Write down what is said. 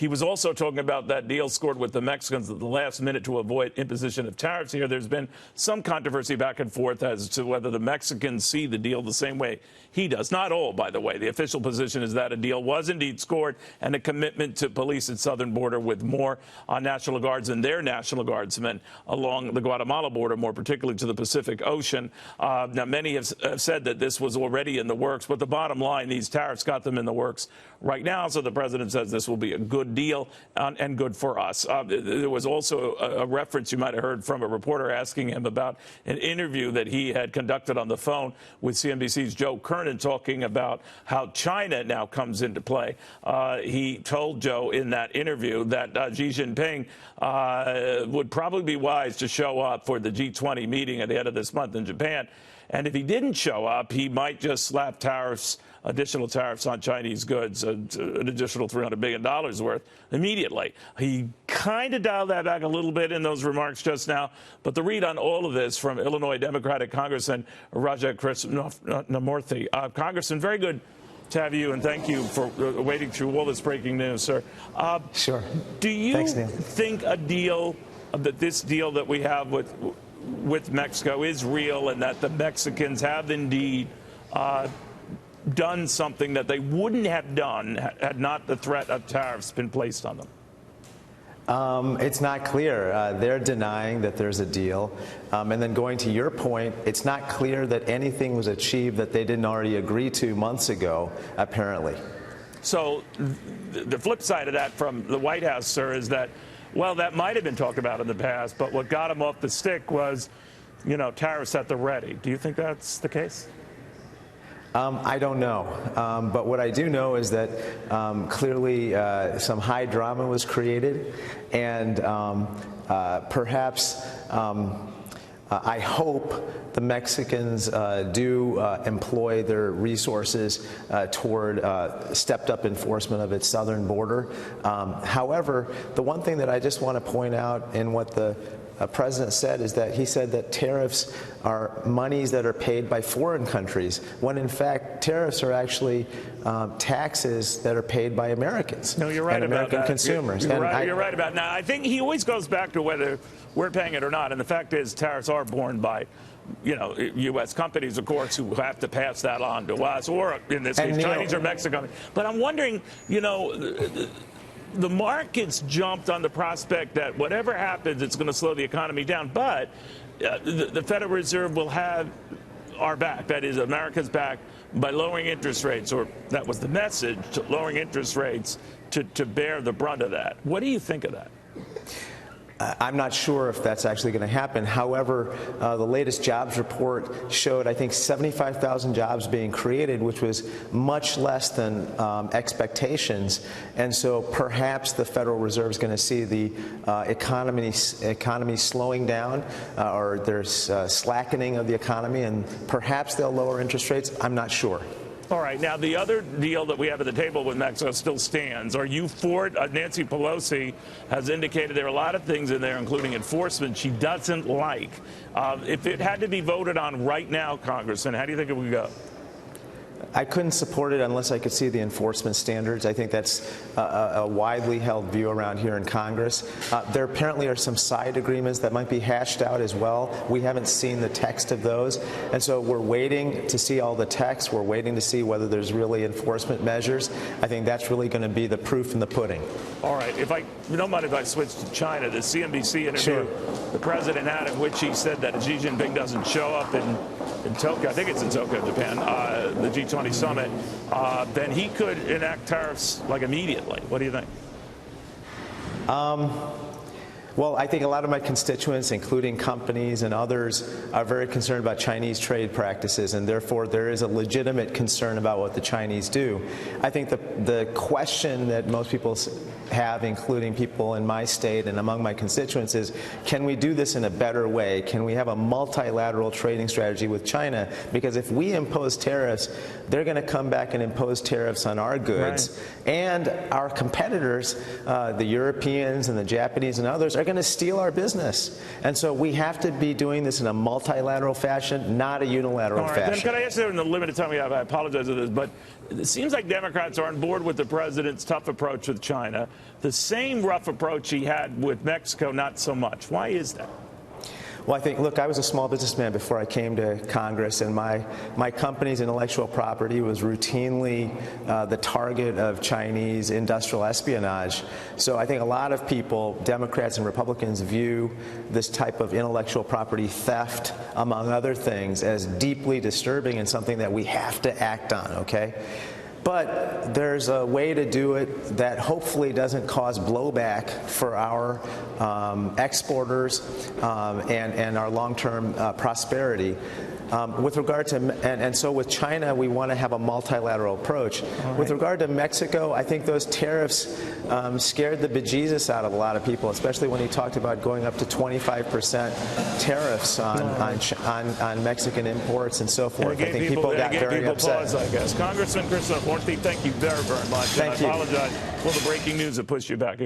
He was also talking about that deal scored with the Mexicans at the last minute to avoid imposition of tariffs here. There's been some controversy back and forth as to whether the Mexicans see the deal the same way he does. Not all, by the way. The official position is that a deal was indeed scored and a commitment to police its southern border with more National Guards and their National Guardsmen along the Guatemala border, more particularly to the Pacific Ocean. Now, many have said that this was already in the works, but the bottom line, these tariffs got them in the works right now. So the president says this will be a good deal and good for us. There was also a reference you might have heard from a reporter asking him about an interview that he had conducted on the phone with CNBC's Joe Kernan, talking about how China now comes into play. He told Joe in that interview that Xi Jinping would probably be wise to show up for the G20 meeting at the end of this month in Japan. And if he didn't show up, he might just slap additional tariffs on Chinese goods, an additional $300 billion worth immediately. He kind of dialed that back a little bit in those remarks just now. But the read on all of this from Illinois Democratic Congressman Krishnamoorthi. Congressman, very good to have you, and thank you for wading through all this breaking news, sir. Sure. Do you Thanks, Neil. think this deal that we have with Mexico is real, and that the Mexicans have indeed done something that they wouldn't have done had not the threat of tariffs been placed on them? It's not clear. They're denying that there's a deal. And then going to your point, it's not clear that anything was achieved that they didn't already agree to months ago, apparently. So the flip side of that from the White House, sir, is that, well, that might have been talked about in the past, but what got them off the stick was, tariffs at the ready. Do you think that's the case? I don't know. But what I do know is that clearly some high drama was created, and perhaps I hope the Mexicans do employ their resources toward stepped up enforcement of its southern border. However, the one thing that I just want to point out in what the president said is that he said that tariffs are monies that are paid by foreign countries, when in fact tariffs are actually taxes that are paid by Americans. No, you're right and about American that. consumers. You're right about that. Now, I think he always goes back to whether we're paying it or not, and the fact is tariffs are borne by U.S. companies, of course, who have to pass that on to us, or in this case, Chinese or Mexican. But I'm wondering, the markets jumped on the prospect that whatever happens, it's going to slow the economy down. But the Federal Reserve will have our back. That is, America's back by lowering interest rates, or that was the message, lowering interest rates to bear the brunt of that. What do you think of that? I'm not sure if that's actually going to happen. However, the latest jobs report showed, I think, 75,000 jobs being created, which was much less than expectations. And so perhaps the Federal Reserve is going to see the economy slowing down, or there's slackening of the economy, and perhaps they'll lower interest rates. I'm not sure. All right. Now, the other deal that we have at the table with Mexico still stands. Are you for it? Nancy Pelosi has indicated there are a lot of things in there, including enforcement, she doesn't like. If it had to be voted on right now, Congressman, how do you think it would go? I couldn't support it unless I could see the enforcement standards. I think that's a widely held view around here in Congress. There apparently are some side agreements that might be hashed out as well. We haven't seen the text of those. And so we're waiting to see all the text. We're waiting to see whether there's really enforcement measures. I think that's really going to be the proof in the pudding. All right. If you don't mind if I switch to China, the CNBC interview the president had, in which he said that if Xi Jinping doesn't show up in Tokyo, I think it's in Tokyo, Japan, the G20 summit, then he could enact tariffs like immediately. What do you think? Well, I think a lot of my constituents, including companies and others, are very concerned about Chinese trade practices, and therefore there is a legitimate concern about what the Chinese do. I think the question that most people have, including people in my state and among my constituents, is can we do this in a better way? Can we have a multilateral trading strategy with China? Because if we impose tariffs, they're going to come back and impose tariffs on our goods. Right. And our competitors, the Europeans and the Japanese and others, are they're going to steal our business. And so we have to be doing this in a multilateral fashion, not a unilateral fashion. Then can I ask you in the limited time we have, I apologize for this, but it seems like Democrats are on board with the president's tough approach with China. The same rough approach he had with Mexico, not so much. Why is that? Well, I think, look, I was a small businessman before I came to Congress, and my company's intellectual property was routinely the target of Chinese industrial espionage. So I think a lot of people, Democrats and Republicans, view this type of intellectual property theft, among other things, as deeply disturbing and something that we have to act on, okay? But there's a way to do it that hopefully doesn't cause blowback for our exporters and our long-term prosperity. With regard to, and so with China, we want to have a multilateral approach. Right. With regard to Mexico, I think those tariffs scared the bejesus out of a lot of people, especially when he talked about going up to 25% tariffs on Mexican imports and so forth. I think people got very upset. Pause, I guess. Congressman Krishnamoorthi, thank you very, very much. Thank you. I apologize for the breaking news that pushed you back.